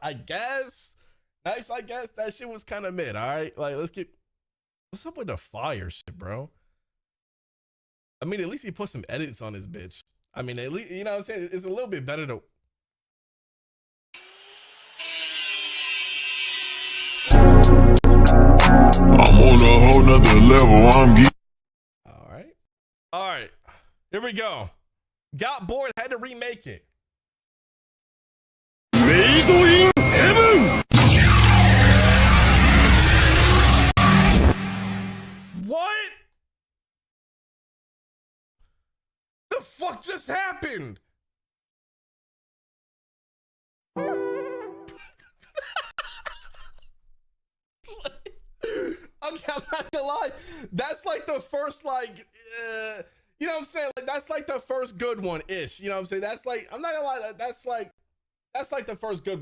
I guess. Nice, I guess. That shit was kind of mid, all right? Like, what's up with the fire shit, bro? I mean, at least he put some edits on his bitch. I mean, at least, you know what I'm saying? It's a little bit better to... I'm on a whole nother level. All right. All right. Here we go. Got bored, had to remake it. Made in heaven. What? The fuck just happened? Okay, I'm not gonna lie. That's like the first, like, you know what I'm saying? Like, that's like the first good one ish. You know what I'm saying? That's like, I'm not gonna lie. That's like the first good